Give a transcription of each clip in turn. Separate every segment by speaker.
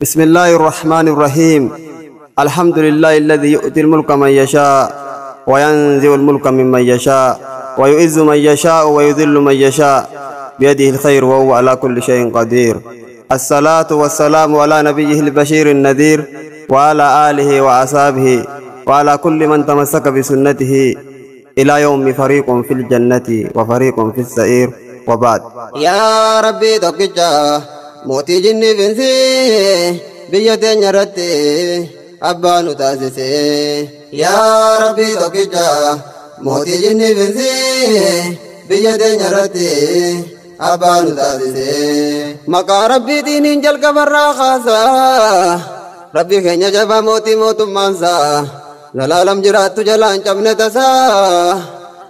Speaker 1: بسم الله الرحمن الرحيم. الحمد لله الذي يؤتي الملك من يشاء وينزع الملك ممن يشاء ويعز من يشاء ويذل من يشاء بيده الخير وهو على كل شيء قدير. الصلاة والسلام على نبيه البشير النذير وعلى آله وأصحابه وعلى كل من تمسك بسنته إلى يوم فريق في الجنة وفريق في السعير وبعد.
Speaker 2: يا ربي توكيجا موتي جني بنسي بيتي نرتي أبانو تاسسي. يا ربي توكيجا موتي جني بنسي بيتي نرتي أبانو تاسسي. مكا ربي دينين جل كبرا خاصا ربي خينيا جبا موتي موتو مانسا زلالم جراتو جلان چبنه تسا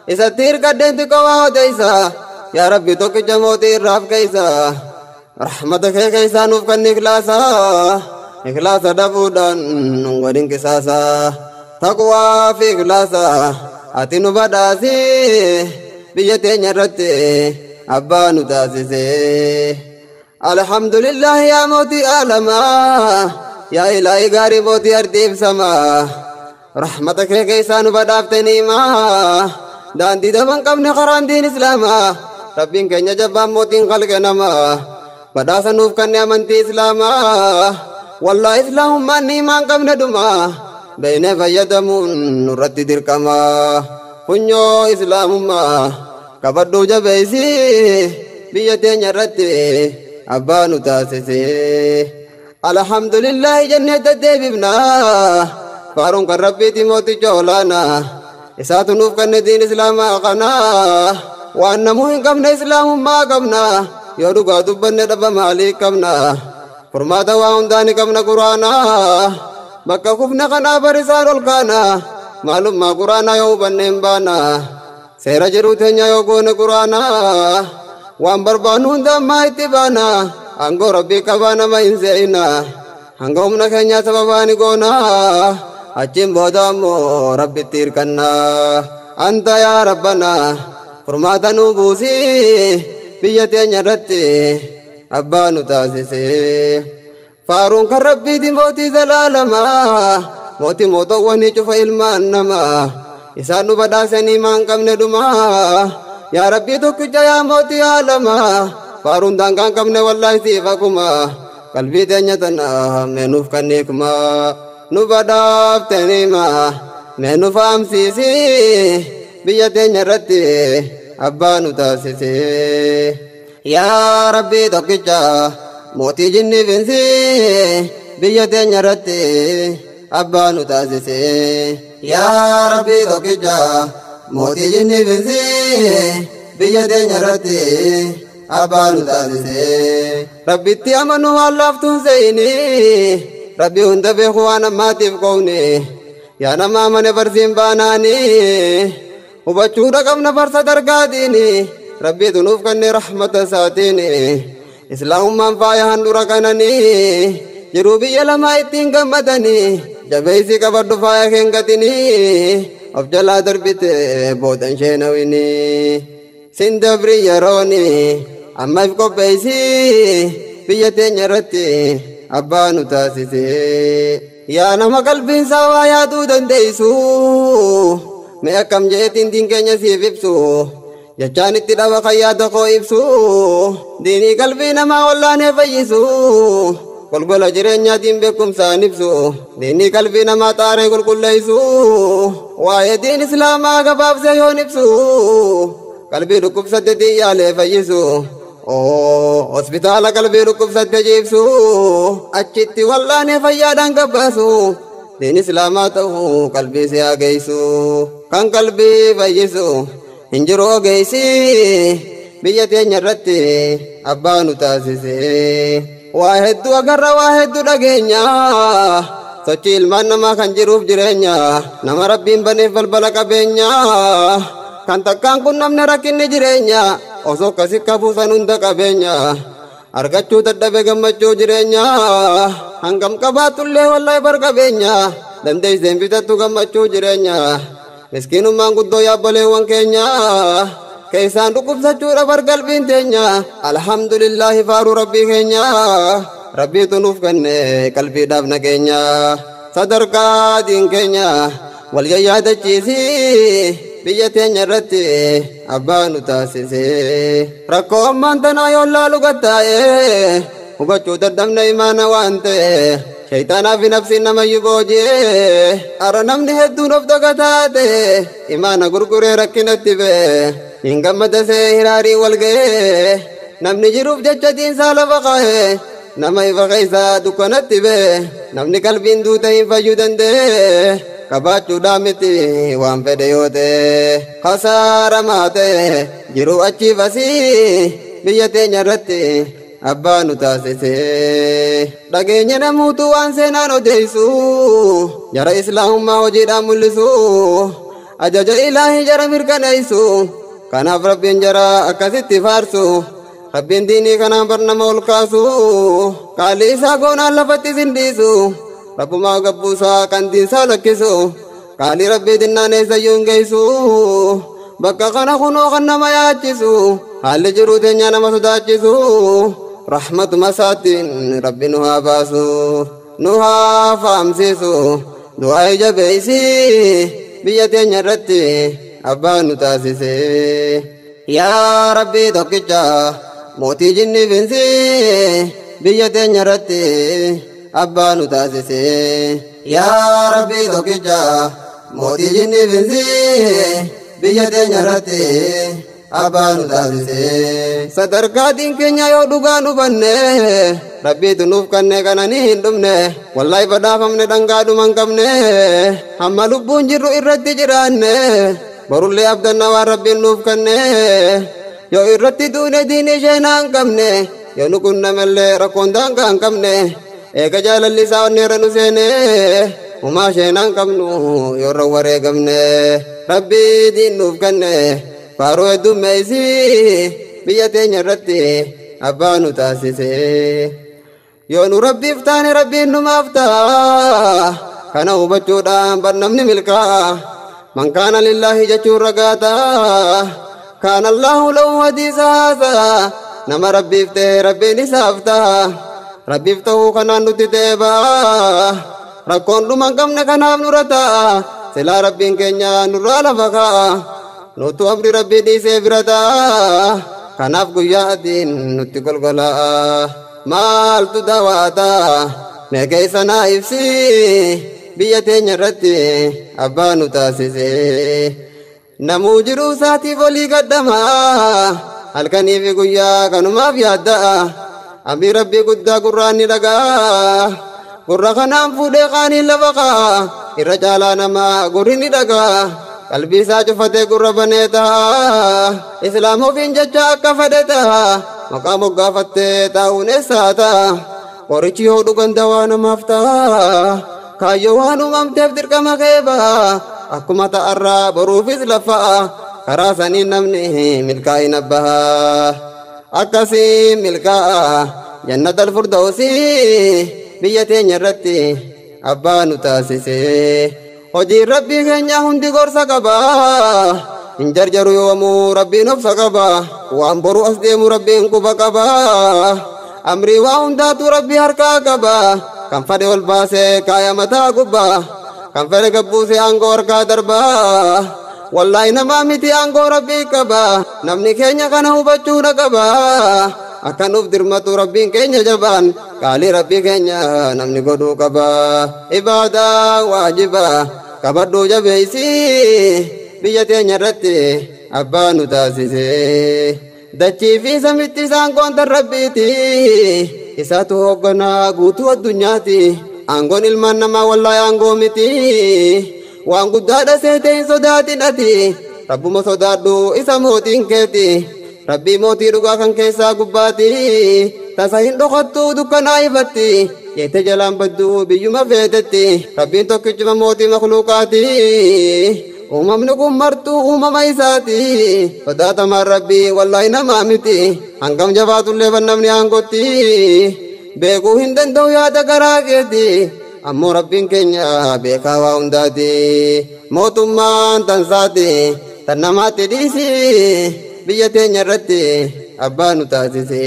Speaker 2: إسا تير قدن تقواه ديسا. يا ربي توكيجا موتي راف كيسا رحمتك كيسا نوف كن إخلاصا إخلاصا دفودان نغورين كساسا تقوى في إخلاصا أتنو بداسي بيتي نرتي أبانو تاسسي. الحمد لله يا موتي آلما يا إلهي غاري موتي أرتيب سما رحمتك كيسا نبدافتني ما دانتي دفن قبن قران دين إسلاما ربين كنيا جبا موتين خلق نما بداسا نوف كن أمنتي إسلاما والله إسلام ماني مان قبن دما بين فيدمون نرد دركما فنيو إسلام ما كبردو جبيسي بيتي نرتي أبانو تاسسي. الحمد لله جنة الدبيبنا فارون كربي تيموتي جولانا إساتو نوف كن دين إسلام قنا وأن موين قبنا إسلام ما قبنا يودوغا دبنا دبا مالي قبنا فرماتا وان داني قبنا قرانا بكا خفنا قنا برسال القانا معلوم ما قرانا يو بنين بانا سيرا جرو تنيا يو قون قرانا وان بربانون دام ما اتبانا أنغو ربي كبانا ما إنسينا أنغو منا كنيا سبباني قونا أجيم بودامو ربي تيركنا أنت يا ربنا فرماتا نوبوسي بيتي نرتي أبانو تاسسي. فارون كربي دي موتي زلالما موتي موتو واني چوفا علمان نما إسانو بداسني مان قمنا دما. يا ربي توكجا يا موتي عالما فارون دانكان قمنا والله سيفاكما قلبي تنيتنا منوف كنيكما نبداف تنيما منوف أمسيسي بيتي نرتي أبانو تاسسي. يا ربي توكيجا موتي جني بنسي بيتي نرتي أبانو تاسسي. يا ربي توكيجا موتي جني بنسي بيتي نرتي أبانو تاسسي. ربي تيامنو هلافتون زيني ربي هند بيخوانا ماتف قوني يا نما من برسيم باناني وبچودا قمنا فرصة درقاديني ربي تنوف كني رحمة ساتيني إسلام من فايا هندورا كنني جروبي يلما اتين قمدني جبيسي كبرد فايا خنقتني أفجلا دربت بودن شينويني سندبري يروني أما يفكو بيسي بيتي نرتي أبانو تاسسي. يا نما قلبي سوا يا دودن ديسو मैं कम जे तीन दिन के न्यासी विप्सु या चांद तिरा वखाया तो को इप्सु दीनी कल्बी नमा वल्ला ने वयसु कुल कुल अजरे न्यादीम बेकुम सानिप्सु दीनी कल्बी नमा तारे कुल कुल लैसु वाये दीन इस्लाम आगा बाप से हो निप्सु कल्बी रुकुब सत्य दिया ले वयसु ओ हॉस्पिटल कल्बी रुकुब सत्य जीप्सु अच्छी वल्ला ने वया डंग बसु दीन इस्लामातो कल्बी से आ गईसु kan kalbi bayisu hinjiro geisi biyate nyarratti abbanu taasise. Waaheddu agarra waaheddu dhageenya sochi ilmaan namaa kan jiruuf jireenya nama rabbiin baneef balbala qabeenya kan takkaan kun namni rakkinni jireenya osoo akkasi qabuusan hunda qabeenya argachuu dadhabe gammachuu jireenya hangam qabaatullee wallahi bar qabeenya dandeesseen bitattu gammachuu jireenya. Miskinummaan guddoo yaabboleewwan keenya keesaan dhukkubsachuudha bar qalbiin teenya alhamdulillahi faaruu rabbii keenya rabbii tunuuf kenne qalbiidhaaf nageenya sadarkaa diin keenya wal yaadachiisi biyya teenya irratti abbaa nu taasise rakkoo ammaan tanaa yoo laalu gattaa'e hubachuu dadhabna imaana waan ta'e shaytaanaa fi nafsiin namayyuu booji'e ara namni hedduun of dagataate imaana gurguree rakkinatti ba'e hin gammadasee hiraarii wal ga'e namni jiruuf jecha diinsaa lafa qaa'e nama ifa keessaa dukkanatti ba'e namni qalbiin duuta hin fayyuu danda'e qabaachuudhaa miti waan fedhe yoo ta'e hasaaramaa ta'e jiruu achiif asii biyya teenya irratti abbaa nu taasise dhageenya namuutu waan seenaan odeessu jara islaamummaa hojiidhaan mul'isu ajaja ilaahii jara mirkaneessu kanaaf rabbiin jara akkasitti faarsu rabbiin diinii kanaan barnama ol kaasu qaalii isaa goonaan lafatti sindiisu rabbumaa gabbuusaa kan diinsaa lakkisu qaalii rabbii dinnaan eessayyuu hin geessu bakka kana kunoo kan nama yaachisu haalli jiruu teenyaa nama sodaachisu rahmatuma isaatiin rabbi nu haa baasu nu haa faamsisu du'aa jabeeysi biyya teenya irratti abbaa nu taasise yaa rabbii tokkicha mootii jinni finsi biyya teenya irratti abbaa nu taasise yaa rabbii tokkicha mootii jinni finsi biyya teenya irratti abbaa nu taasise sadarkaa diin keenya yoo dhugaa nu banne rabbiitu nuuf kanne kananii hin dhumne wallaahi badhaafamne dhangaadhuma hin qabne hamma lubbuun jirru irratti jiraanne borullee abdanna waan rabbiin nuuf kanne yoo irratti duune diinii sheenaa hin qabne yoo nu qunnamellee rakkoon daangaa hin qabne eega jaalalli isaa onneera nu seene umaa sheenaa hin qabnu yoo irra wareegamne rabbii diin nuuf kanne faaruu heddummeessi biyya teenya irratti abbaa nu taasise yoo nu rabbiif taane rabbiin numaaf ta'a kana hubachuudhaan barnamni milkaa'a man kaana lillaahi jechuun ragaata kaana allaahu lahu hadiisa haasa nama rabbiif ta'e rabbiin isaaf ta'a rabbiif ta'uu kanaan nuti ta'e ba'a rakkoon dhuma hin qabne kanaaf nurra ta'a silaa rabbiin keenya nurraa lafa kaa'a nutu amri rabbii dhiisee bira ta'a kanaaf guyyaa adiin nutti golgola'a maaltu dawaata mee keessa naa ibsi biyya teenya irratti abbaa nu taasise namuu jiruu isaatiif olii gadhama halkanii fi guyyaa kanumaaf yaadda'a amrii rabbii guddaa gurraan ni dhaga'a gurra kanaan fuudhee qaaniin lafa kaa'a irra caalaa namaa gurri ni dhaga'a qalbii isaa cufatee gurra banee ta'a islaam ofiin jecha akka fedhe ta'a maqaa moggaafattee taa'uun eessaa ta'a qorichi yoo dhugan dawaa namaaf ta'a kaayyoo waan uumamteef dirqama keeba akkuma ta'arraa boruufis lafa'a karaa saniin namni milkaa'ina baha akkasiin milkaa'a jannatal firdawsi biyya teenya irratti abbaa nu taasise hojiin rabbii keenya hundi gorsa qaba hin jarjaru yoomuu rabbiin obsa qaba waan boru as deemu rabbiin quba qaba amrii waa hundaatu rabbii harkaa qaba kan fedhe ol baasee kaaya mataa gubbaa kan fedhe gabbuusee aangoo harkaa darbaa wallaahi namaa miti aangoo rabbii qaba namni keenya kana hubachuudha qaba akka nuuf dirmatu rabbiin keenya jabaan qaalii rabbii keenya namni godhuu qaba ibaadaa waajiba kabadhuu jabeeysi biyya teenya irratti abbaa nu taasise dachii fi samitti isaan qoontan rabbiiti isaatu hoogganaa guutuu addunyaati aangoon ilmaan namaa wallaahi aangoo miti waan guddaadha seetee hin sodaatin ati rabbuma sodaadhu isa mootiin keeti rabbii mootii dhugaa kan keessaa gubbaati tasa hin dhokattu dukkanaa ifatti jeete jalaan badduu biyyuma feetetti rabbiin tokkichuma mootii makluuqaati uumamni kun martuu uumama isaati sodaatamaan rabbii wallaahi namaa miti hangam jabaatullee bannamni aangotti beekuu hin danda'u yaada garaa keeti ammoo rabbiin keenya beekaa waa hundaati mootummaan tansaati tan namaatti dhiisi biyya teenya irratti abbaa nu taasise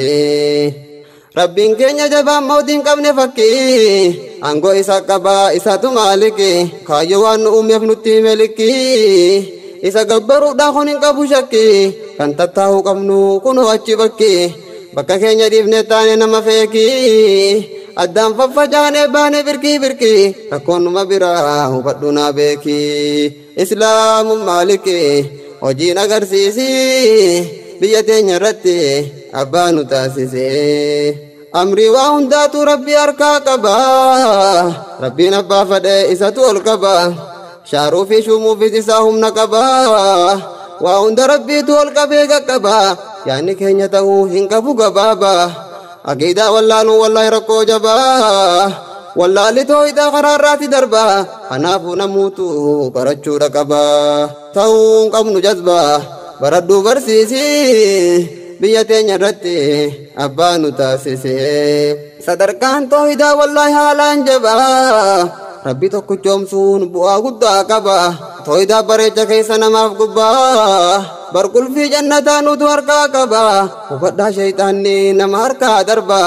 Speaker 2: Rabbiin keenya jabaan mootiin qabne fakkii aangoo isa qabaa isaatu maaliki kaayyoo waan nu uumeef nutti meliki isa gabbaruudhaan kun hin qabu shakki kan tattaa'uu qabnu kunoo achi bakka keenya dhiifne taane nama feeki addaan faffacaane baane birkii rakkoon numa biraa hubadhu naa beeki islaamuun maaliki hojiin agarsiisi biyya teenya irratti abbaa nu taasise amrii waa hundaatu rabbi harkaa qaba rabbiin abbaa fedhe isatu ol qaba shaaruu fi shumuufis isaa humna qaba waa hunda rabbiitu ol qabee qaqqaba yaanni keenya ta'uu hin qabu gabaaba aqiidaa wallaaluu wallahi rakkoo jabaa wallaalli tooyidaa karaarraati darba kanaafuu namuutu barachuudha qaba ta'uu hin qabnu jazba baradhuu barsiisi biyya teenya irratti abbaa nu taasise sadarkaan tooyidaa wallahi haalaan jabaa rabbi tokkichoomsuun bu'aa guddaa qaba tooyidaa bareecha keessa namaaf gubbaa barqulfii jannataa nutu harkaa qaba hubadhaa shayxaanni nama harkaa darba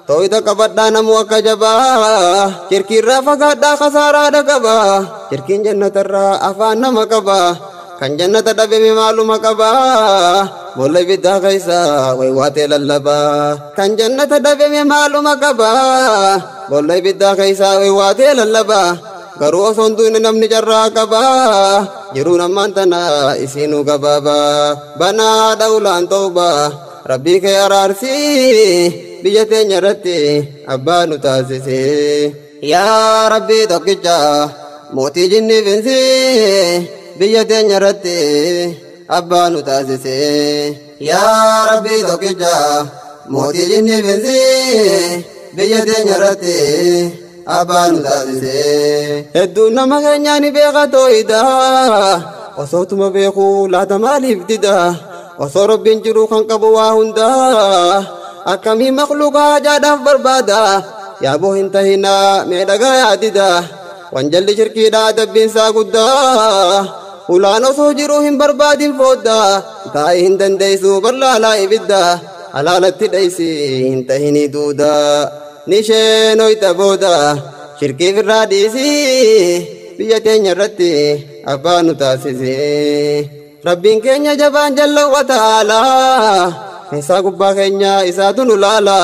Speaker 2: tooyida qabadhaa namu akka jabaa shirkiirraa fagaadhaa kasaaraadha qaba shirkiin jannatarraa afaan nama qaba kan jannata dhabeme maaluma qaba boolla ibiddaa keessa waywaatee lallaba kan jannata dhabeme maaluma qaba boolla ibiddaa keessa waywaatee lallaba garuu osoo hin duune namni carraa qaba jiruun ammaan tana isiinuu gabaaba banaa dhawulaan tooba rabbii kee araarsi biyya teenya irratti abbaa nu taasise yaa rabbii tokkicha mootii jinniif insi biyya teenya irratti abbaa nu taasise yaa rabbii tokkicha mootii jinniif insi biyya teenya irratti abbaa nu taasise hedduun nama keenyaa ni beeka tooyidaa osootuma beekuu laata maaliif dida osoo rabbiin jiru kan qabu waa hundaa akkamii makluuqaa jaadhaaf barbaada yaaboo hin tahinaa mee dhagaa yaadida wanjalli shirkiidhaa dabbiinsaa guddaa ulaan osoo jiruu hin barbaadin foodda taa'ee hin dandeessu bal'aalaa ibidda halaalatti dheeysi hin tahinii duuda nisheenooyta booda shirkiif irraa dhiisi biyya teenya irratti abbaa nu taasise rabbiin keenya jabaan jalla wa ta'aalaa isaa gubbaa keenya isaatu nu laala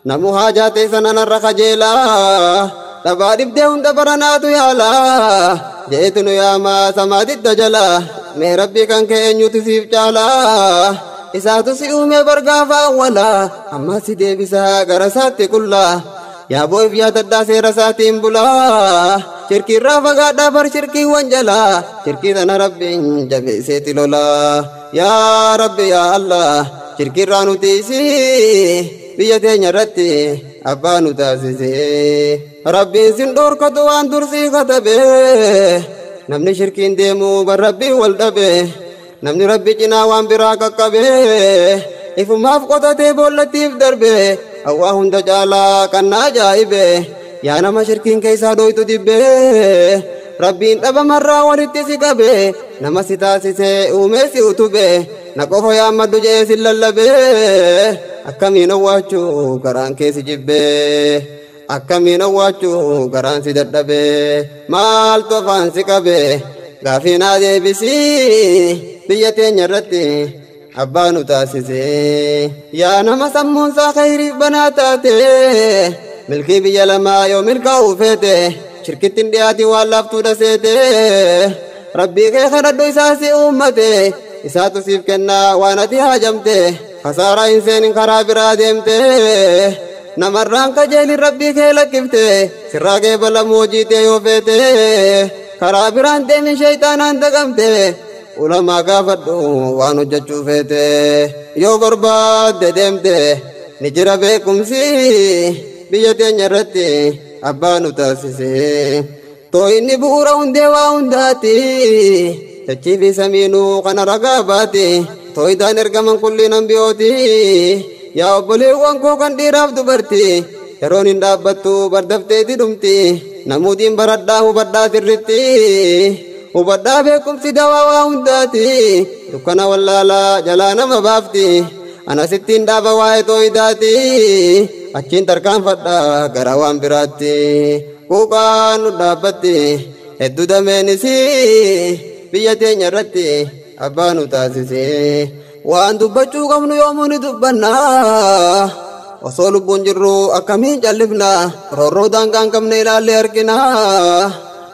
Speaker 2: namu haajaa ta'e sana narra kajeelaa dhabaa dhibdee hunda baranaatu yaala jeetu nu yaamaa samaatitti jala mee rabbii kan kee eenyutu siif caala isaatu si uume bargaafa awwala amma si deebisaa gara isaatti qulla yaa boo'if yaadadhaa seera isaatiin bulaa shirkiirraa fagaadhaa bar shirkiiwwan jala shirkii sana rabbiin jabeesseeti lola yaa rabbi yaa allah shirkiirraa nu tiisi biyya teenya irratti abbaa nu taasise rabbiin sin dhorkatu waan dursii katabe namni shirkiin deemu bar rabbiin wal dhabe namni rabbi cinaa waan biraa qaqqabe ifumaaf qotatee boollattiif darbe awwaa hunda caalaa kan na ajaa'ibe yaa nama shirkiin keessaa dhoytu dibbe rabbiin dhabamarraa walitti si qabe nama si taasise uumee si utube na qofa yaammadhu jee si lallabe akkamiin owwaachuu garaan kee si jibbe akkamiin owwaachuu garaan si dadhabe maaltu afaan si qabe gaafii naa deebisi biyya teenya irratti abbaa nu taasise yaa nama sammuunsaa khayriif banaa taate milkii biyya lamaa yoo milkaa'uu feete shirkittiin dhiyaatii waan laaftuudha seete rabbii kee kadhadhu isaa si uummate isaatu siif kennaa waan ati haajamte khasaaraa hin seenin karaa biraa deemte namarraan kajeelin rabbii kee lakkifte sirraa kee balamuu hojiite yoo feete karaa biraan deemin shayxaanaan daqamte ulamaa gaafadhu waan hojjechuu feete yoo barbaadde deemte ni jira beekumsi biyya teenya irratti abbaa nu taasise tooyinni bu'uura hundee waa hundaati dachii fi samiinuu kana ragaa baati tooyidaan ergaman kulliin ambiyooti yaa obboleewwan koo kan dhiiraaf dubarti yeroon hin dhaabbattu bardafteeti dhumti namuutiin baradhaa hubadhaa sirritti hubadhaa beekumsi dawaa waa hundaati dukkana wallaalaa jalaa nama baafti ana sittiin dhaaba waa'ee tooyidaati achiin tarkaanfadha gara waan biraatti quuqaan nu dhaabbatti hedduu dameenisi biyya teenya irratti abbaa nu taasise waan dubbachuu qabnu yoomuu ni dubbanna osoo lubbuun jirru akkamiin callifna roorroo daangaan qabne ilaallee harkina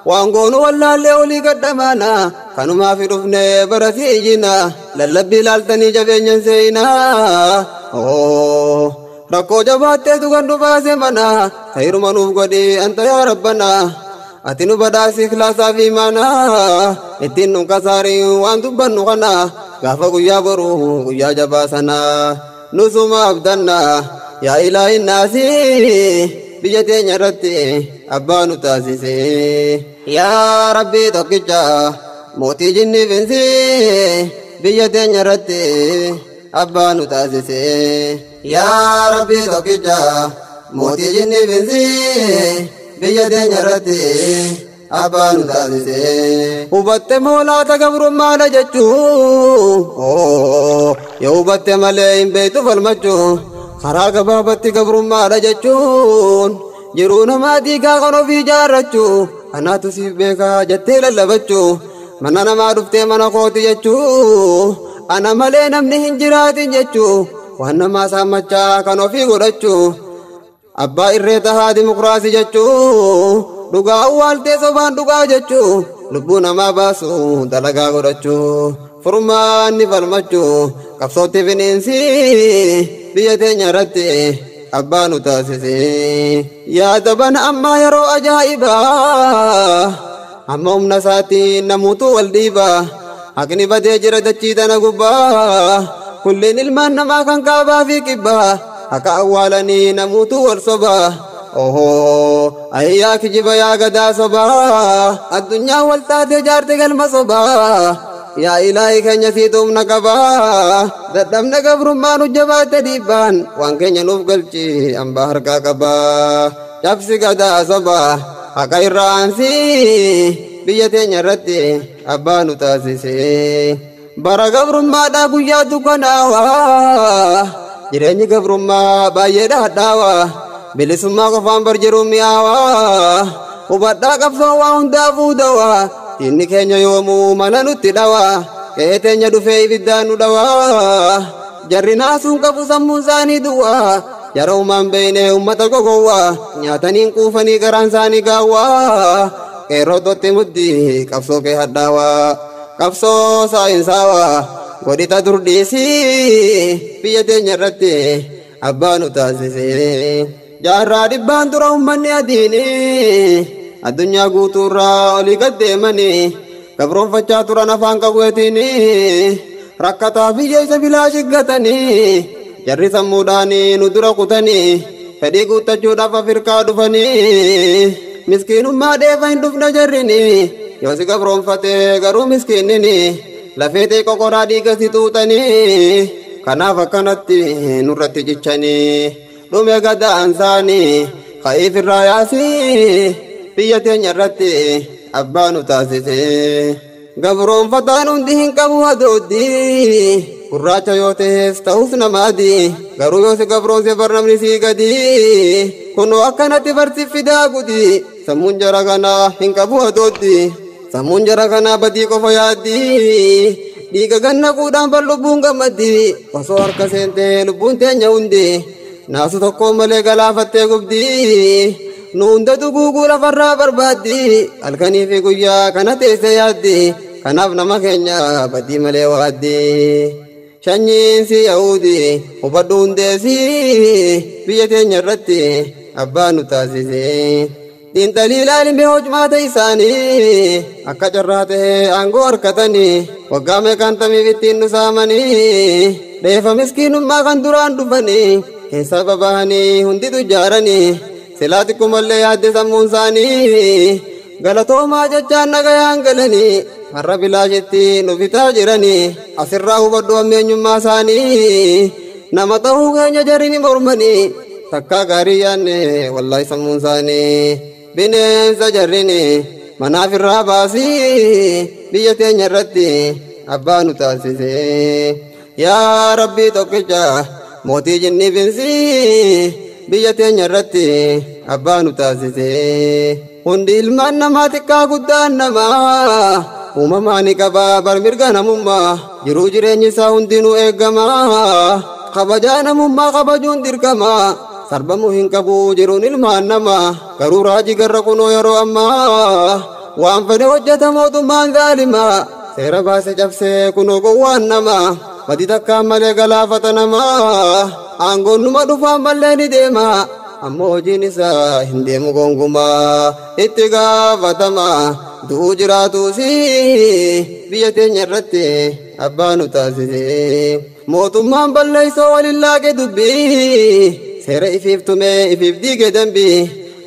Speaker 2: waan goonu wallaallee olii gaddamaana kanumaaf dhufne baratii ijina lallabbii ilaaltanii jabeenyan seeyina rakkoo jabaatteetu kan nu baase mana kayruma nuuf godhi anta yaa rabbana ati nu badhaasi ikhlaasaa fi imaana ittiin nu kasaarii waan dubbannu kana gaafa guyyaa boru guyyaa jabaa sana nusuma abdanna yaa ilaahi naasi biyya teenya irratti abbaa nu taasise yaa rabbii tokkicha mootii jinni finsi biyya teenya irratti abbaa nu taasise yaa rabbii tokkicha mootii jinni finsi biyya teenya irratti abbaa nu taasise hubatte moolaata gabrummaadha jechuu yoo hubatte malee hin beektu falmachuu karaa gabaabatti gabrummaadha jechuun jiruu namaa diigaa kan ofii jaarrachuu kanaatu siif beekaa jettee lallabachuu mana namaa dhuftee mana kooti jechuu ana malee namni hin jiraatin jechuu waan namaa saammachaa kan ofii godhachuu abbaa irree tahaa dimokiraasii jechuu dhugaa awwaaltee sobaan dhugaa jechuu lubbuu namaa baasu dalagaa godhachuu furmaanni falmachuu qabsootti finiinsi biyya teenya irratti abbaa nu taasise yaada bana ammaa yeroo ajaa'ibaa amma humna isaatiin namuutu wal dhiibaa haqni badee jira dachii tana gubbaa kulleen ilmaan namaa kan kaabaa fi kibbaa akka awwaalanii namuutu wal sobaa ayyaa kijiba yaa gadaa sobaa addunyaa wal taatee jaarte galma sobaa yaa ilaahi keenya siituumna qabaa dadhabna gabrummaa nu jabaatte dhiibbaan waan keenya nuuf galchi hambaa harkaa qabaa cabsi gadaa sobaa haqa irraa aansi biyya teenya irratti abbaa nu taasise bara gabrummaadhaa guyyaa dukkanaawaa jireenyi gabrummaa baay'ee dhaadhaawaa bilisummaa qofaan bar jiru mi'aawaa hubadhaa qabsoo waa hundaafuu dawaa inni keenya yoomuu mala nutti dhawaa qe'ee teenya dhufee ibiddaan nu dhawaa jarri naasuun qabu sammuun isaanii duwwaa jara uumaan beeyne ummata gogowwaa nyaataniin quufanii garaan isaanii gaawwaa qeerroo totti muddi qabsoo kee hadhaawaa qabsoo saayinsaawaa godhita durdhiisii biyya teenya irratti abbaa nu taasise jaarraa dhibbaan dura ummanni adiini addunyaa guutuurraa olii gad deemanii gabroonfachaa turan afaan qawweetiini rakkataa biyyeessa bilaa shiggatanii jarri sammuudhaanii nu dura kutanii fedhii guuttachuudhaaf afirkaa dhufanii miskiinummaa dheefa hin dhufne jarrini yoo si gabroonfatee garuu miskiinnini lafeetee qoqoraa dhiiga si xuuxanii kanaaf akkanatti nurratti cichanii dhume gadaan isaanii ka'iif irraa yaasii biyya teenya irratti abbaa nu taasise gabroonfataan hundi hin qabu hadooddi gurraacha yoo ta'es ta'us namaadi garuu yoo si gabroonse barnamni sii gadi kunoo akkanatti barsi fidaa gudi sammuun jara kanaa hin qabu hadooddi sammuun jara kanaa badii qofa yaaddi dhiiga ganna quudhaan bar lubbuun gammaddi osoo harka seentee lubbuun teenya hundi naasu tokko malee galaafattee gubdi nu hunda duguuguu lafarraa barbaaddi halkanii fi guyyaa kana teesse yaaddi kanaaf nama keenya badii malee waaddi shanyiin si yaa'uudi hubadhu hundeessi biyya teenya irratti abbaa nu taasise xiinxalii ilaalimee hojmaata isaanii akka carraa ta'ee aangoo harkatanii waggaa meeqaantamiif ittiin nu saamanii dheefa miskiinummaa kan duraan dhufanii keessa babahanii hunditu ijaaranii silaa xiqqoomallee yaadde sammuun isaanii galatoomaa jechaan nagayaan galanii har'a bilaashetti nu bitaa jiranii asirraa hubadhu ammeenyummaa isaanii nama ta'uu keenya jarri ni mormanii takkaa gaarii yaanne wallaahi sammuun isaanii bineensa jarrini manaaf irraa baasii biyya teenya irratti abbaa nu taasise yaa rabbii tokkicha mootii jinnii finsi biyya teenya irratti abbaa nu taasise hundi ilmaan namaa xiqqaa guddaan namaa uumamaa ni qaba bar mirga namummaa jiruu jireenyi isaa hundinuu eegama kabajaa namummaa kabajuun dirqama sarbamuu hin qabu jiruun ilmaan namaa garuu raajii garra kunoo yeroo ammaa waan fedhe hojjeta mootummaan zaalimaa seera baase cabsee kunoo gowwaan namaa badii takkaan malee galaafata namaa aangoon numa dhufaan mallee ni deema ammoo hojiin isaa hin deemu gonkumaa itti gaafatama du'uu jiraatuusi biyya teenya irratti abbaa nu taasise mootummaan balleessoo waliin laaqe dubbii seera ifiif tumee ifiif diige dambii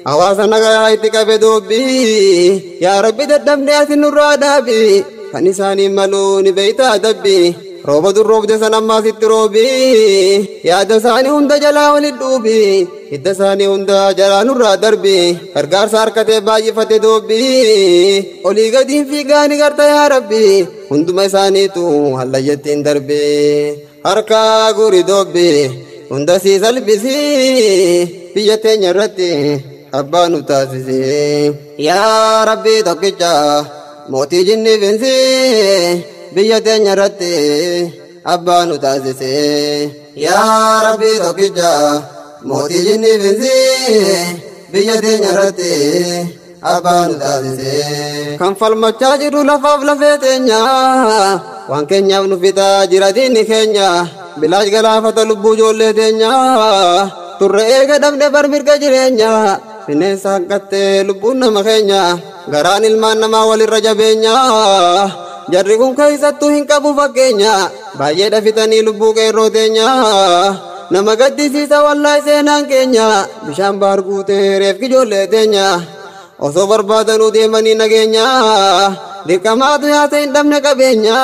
Speaker 2: hawaasa nagayaa itti qabe doobbii yaa rabbi dadhabnee asin nurraa dhaabii kan isaanii maluu ni beeytaa dabbii rooba durroobde san ammaas itti roobii yaada isaanii hunda jalaa walit dhuubii hidda isaanii hunda jalaa nurraa darbii gargaarsa harkatee baay'ifate doobbii olii gadiin fiigaani garta yaa rabbii hunduma isaaniitu hallayyattiin darbee harkaa guri doobbii hunda sii salphisii biyya teenya irratti abbaa nu taasise yaa rabbii tokkicha mootii jinnii finsi biyya teenya irratti abbaa nu taasise yaa rabbii tokkicha mootii jinnii finsi biyya teenya irratti abbaa nu taasise kan falmachaa jiru lafaaf lafee teenya waan keenyaaf nu fitaa jira diinni keenya bilaash galaafata lubbuu ijoollee teenya turre eega dhabne bar mirga jireenya bineensa hanqattee lubbuun nama keenya garaan ilmaan namaa walirra jabeenya jarri kun keessattuu hin qabu fakkeenya baay'ee dhafitanii lubbuu qeerroo teenya nama gaddisiisa wallaahi seenaan keenya bishaan baar guutee reefki ijoollee teenya osoo barbaadanuu deemanii nageenya dirqamaatu yaasa hin dhabne qabeenya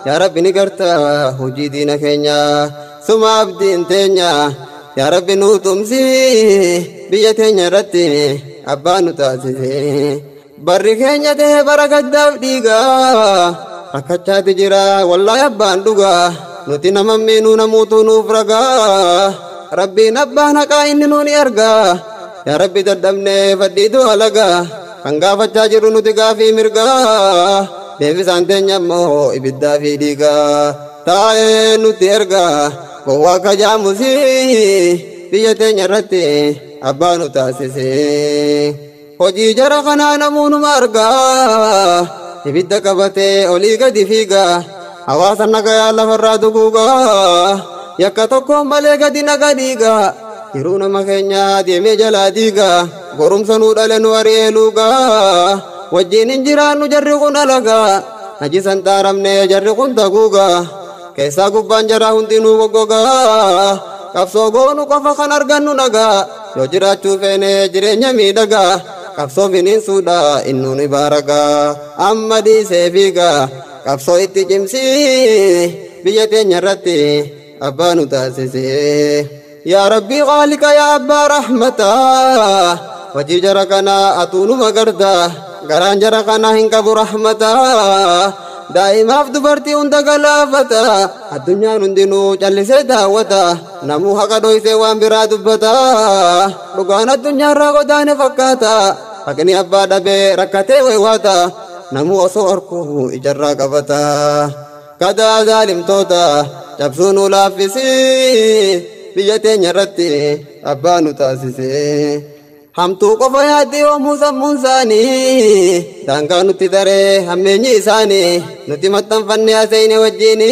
Speaker 2: yaa rabbi ni garta hojii diina keenya suma abdiin teenya yaa rabbi nu tumsi biyya teenya irratti abbaa nu taasise barri keenya ta'e bara gaddaaf dhiiga rakkachaati jira wallaahi abbaan dhuga nuti nama miinuu namuutu nuuf ragaa rabbiin abbaan haqaa inni nuuni arga yaa rabbi dadhabnee fadhiitu alaga kan gaafachaa jiru nuti gaafii mirga deebisaan teenya ammoo ibiddaa fi dhiiga taa'ee nuti erga gowwaa kajaamusi biyya teenya irratti abbaa nu taasise hojii jara kanaa namuunuma argaa ibidda qabatee olii gadi fiiga hawaasa nagayaa lafarraa duguuga yakka tokkoon malee gadi naga dhiiga jiruu nama keenya deemee jalaa diiga gorumsa nuu dhale nu ari'ee luuga wajjin hin jiraannu jarri kun alaga najisan xaaramne jarri kun taguuga keessaa gubbaan jaraa hundinuu goggoga qabsoo goonu qofa kan argannu naga yoo jiraachuu feene jireenya miidhaga qabsoo finiinsuudha innuun ibaaraga amma dhiisee fiiga qabsoo itti cimsi biyya teenya irratti abbaa nu taasise yaa rabbii khaalika yaa abbaa rahmata hojii jara kana atuunuma garta garaan jara kana hin qabu rahmata daa'imaaf dubartii hunda galaafata addunyaan hundinuu callisee daawwata namuu haqa dhoysee waan biraa dubbata dhugaan addunyaarraa godaane fakkaata haqni abbaa dhabee rakkatee weewwaata namuu osoo harkuu ijarraa qabata kadaa zaalimtoota cabsuu nu laaffisi biyya teenya irratti abbaa nu taasise hamtuu qofa yaaddi yoomuu sammuun isaanii daangaa nutti daree hammeenyi isaanii nuti maxxanfanne haaseyne wajjiini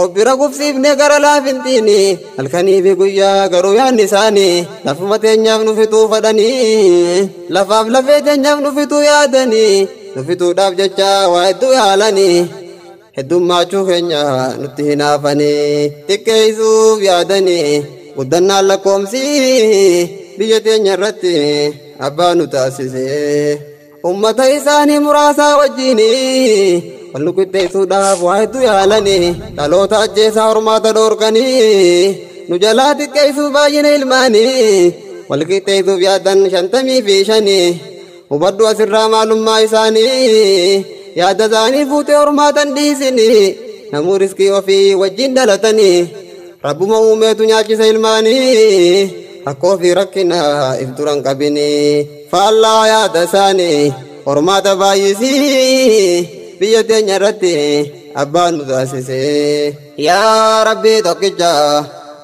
Speaker 2: of bira gufsiifne gara laafintiini halkanii fi guyyaa garuu yaanni isaanii lafuma teenyaaf nu fituu fadhanii lafaaf lafee teenyaaf nu fituu yaadanii nu fituudhaaf jecha waa hedduu yaalanii heddummaachuu keenya nutti hinaafanii xiqqeessuuf yaadanii guddannaan lakkoomsi biyya teenya irratti abbaa nu taasise ummata isaanii muraasaa wajjiini wal nu qixxeessuudhaaf waa hedduu yaalanii dhaloota ajjeesaa hormaata dhoorkanii nu jalaa xiqqeessuuf baay'ina ilmaanii wal qixxeessuuf yaadan 55 hubadhu asirraa maalummaa isaanii yaada isaanii fuutee hormaatan dhiisini namuu riskii ofii wajjin dhalatanii rabbuma uumeetu nyaachisa ilmaanii rakkoo fi rakkina ifturan qabinii faallaa yaada isaanii hormaata baay'isii biyya teenya irratti abbaan nu taasise yaa rabbii tokkicha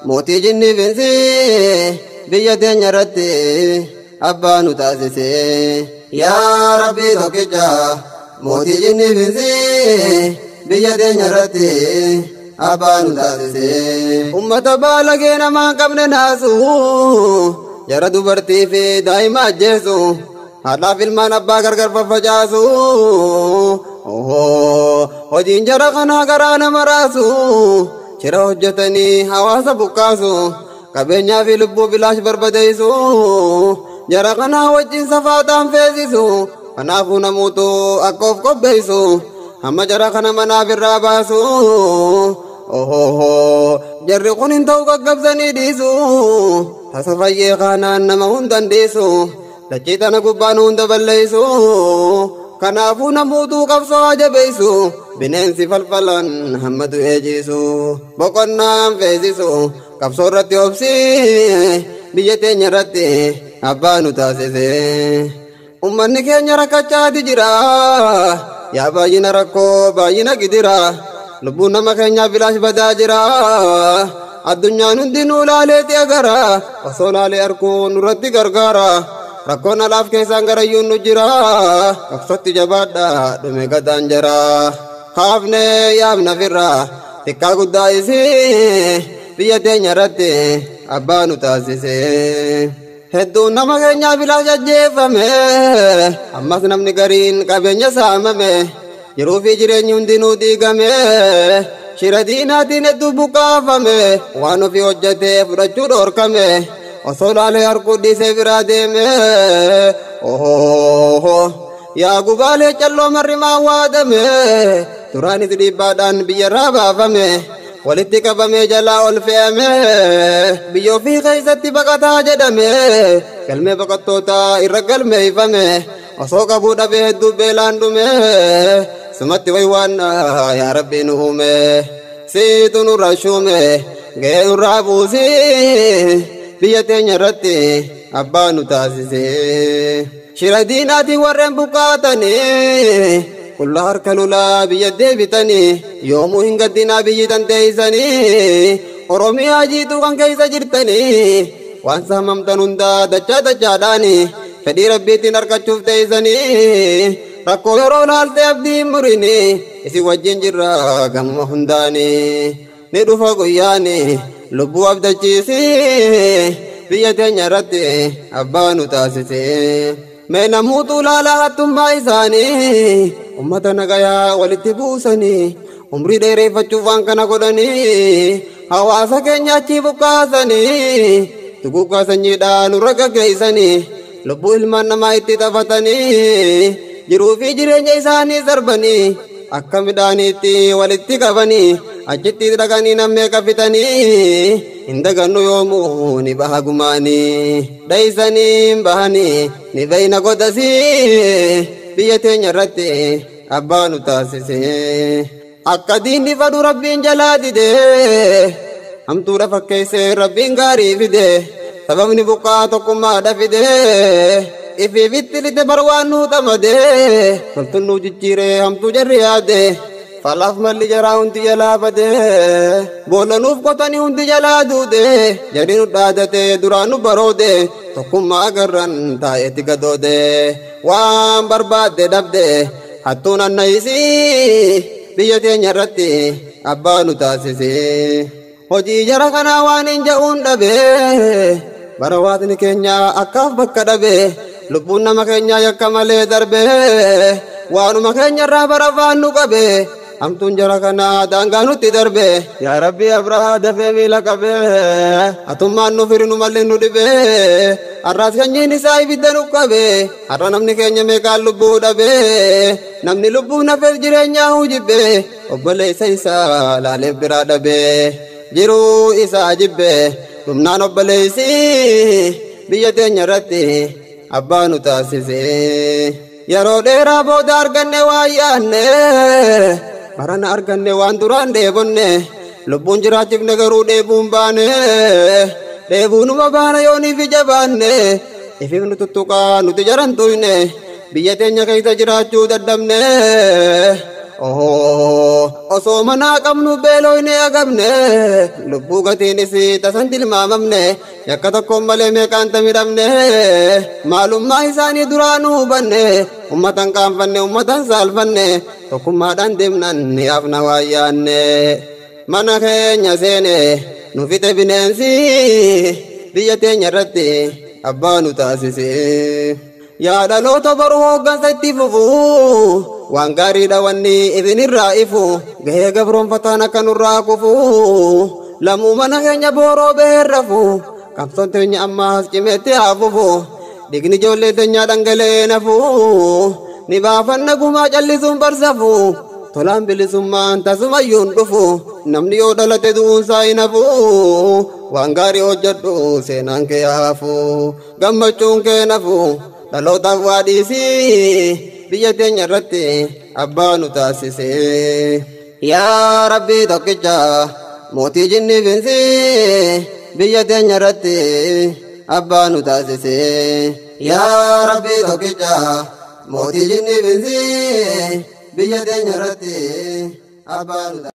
Speaker 2: mootii jinni finsi biyya teenya irratti abbaan nu taasise yaa rabbii tokkicha mootii jinni finsi biyya teenya irratti abbaan nu taasise ummata baalagee namaan qabne naasu jara dubartii fi daa'ima ajjeesu haadhaaf ilmaan abbaa gargar faffacaasu hojiin jara kanaa garaa nama raasu shira hojjetanii hawaasa buqqaasu qabeenyaa fi lubbuu bilaash barbadeessu jara kanaa wajjin safaataan feesisu kanaafuu namuutu akka of qopheessu hamma jara kana manaaf irraa baasu jarri kun hin ta'u gaggabsanii dhiisu tasa fayyee kanaan nama hundan dhiisu dachii tana gubbaan hunda balleessu kanaafuu namuutu qabsoo jabeessu bineensi falfalan hamma du'ee jiisu boqonnaan feesisu qabsoo irratti obsi biyya teenya irratti abbaa nu taasise ummanni keenya rakkachaati jira yaa baay'ina rakkoo baay'ina gidira lubbuun nama keenyaa bilaash badaa jira addunyaan hundinuu laaleeti agara osoo laalee arguun nurratti gargaara rakkoon alaaf keessaan garayyuun nu jira qabsootti jabaadha dhume gadaan jira haafne yaafna firra xiqqaa guddaa isii biyya teenya irratti abbaa nu taasise hedduun nama keenyaa bilaash ajjeeffame ammas namni gariin qabeenya saamame jiruu fi jireenyi hundinuu diigame shira diinaatiin hedduu buqqaafame waan ofii hojjetee fudhachuu dhoorkame osoo laalee harkuu dhiisee biraa deeme yaa gubaalee calloo marrimaa waadame duraanis dhiibbaadhaan biyyarraa baafame walitti qabamee jalaa ol fe'ame biyya ofii keessatti baqataa jedhame galmee baqattootaa irra galmeeffame osoo qabuu dhabee hedduu beelaan dhume sumatti waywaanna yaa rabbii nu uume siitu nurra shuume ga'ee nurraa buusi biyya teenya irratti abbaa nu taasise shira diinaatiin warreen buqqaatanii qullaa harka lulaa biyya deebitanii yoomuu hin gaddinaa biyyi tanteeysanii oromiyaa jiituu kan keeysa jirtanii waan saamamtan hundaa dachaa dachaadhaanii fedhii rabbiitiin argachuuf teeysanii rakkoo yeroo laaltee abdiin murini isin wajjin jirra gamuma hundaanii ni dhufa guyyaani lubbuu abdachiisi biyya teenya irratti abbaa nu taasise mee namuutu laalaa hattummaa isaanii ummata nagayaa walitti buusanii umrii dheereeffachuuf waan kana godhanii hawaasa keenya achii buqqaasanii tuquuqaa sanyiidhaan nurra gaggeeysanii lubbuu ilmaan namaa itti taphatanii jiruu fi jireenya isaanii sarbanii akka midhaaniitti walitti qabanii achitti dhaqanii nammee qabitanii hin dagannu yoomuu ni baha gumaanii dheeysanii bahanii ni beeyna godasii biyya teenya irratti abbaa nu taasise akka diinni fadhu rabbiin jalaa dide hamtuudha fakkeesse rabbiin gaarii fide sababni buqqaa tokkummaadha fide ifiifitti lite barwaan nuu xamade toltun nuu jijjiire hamtuu jarri yaade falaaf malli jaraa hundi jalaa bade boolanuuf qotanii hundi jalaa duude jari nu dhaadate duraan nu baroode tokkummaa agarran taa'eetti gadoode waan barbaadde dhabde hattuun annayisii biyya teenya irratti abbaa nu taasise hojii jara kanaa waan hin ja'uun dhabe barawaatni keenya akkaaf bakka dhabe lubbuun nama keenyaa yakka malee darbe waanuma keenya irraa barafaan nu qabe hamtuun jara kanaa daangaa nutti darbe yaa rabbi abrahaa dafee miila qabe atummaan nu firi nu malli nu dhibe har'aas kanyiin isaa ibidda nu qabe har'a namni keenya meeqaan lubbuu dhabe namni lubbuu nafeef jireenyaa hujibbe obboleessa isaa laaleef biraa dhabe jiruu isaa jibbe dhumnaan obboleessi biyya teenya irratti abbaa nu taasise yeroo dheeraa booda arganne waa yaanne barana arganne waan duraan dheebonne lubbuun jiraachifne garuu dheebuun baane dheebuunuma baana yooniif ija baanne ifiif nu tuttuqaa nuti jaran tuyne biyya teenya keessa jiraachuu dadhabne osoo manaa qabnu beelooyne agabne lubbuu gatiinis tasan tilmaamamne yakka tokkoon malee meeqaanta midhamne maalummaa isaanii duraanuu hubanne ummatan qaanfanne ummatan saalfanne tokkummaadhaan deemnan ni afna waayyaanne mana keenya seene nu fixe bineensi biyya teenya irratti abbaa nu taasise yaa dhaloota boru hooggansa itti fufu waan gaariidha wanni isinirraa ifu gahee gabroonfataan akka nurraa kufu lamuu mana keenya booroo beerrafu qabsoon teenya ammaas cimeetti haafufu dhigni ijoollee teenyaa dhangalee nafu ni baafanna gumaa callisuun barsafu tolaan bilisummaan tasumayyuun dhufu namni yoo dhalate du'uunsaa hin hafu waan gaarii hojjedhu seenaan kee haafu gammachuun kee nafu dhalootaaf waa dhiisii biyya teenya irratti abbaa nu taasise yaa rabbii tokkicha mootii jinnii finsi biyya teenya irratti abbaa nu taasise yaa rabbii tokkicha mootii jinnii finsi biyya teenya irratti abbaa nu taasise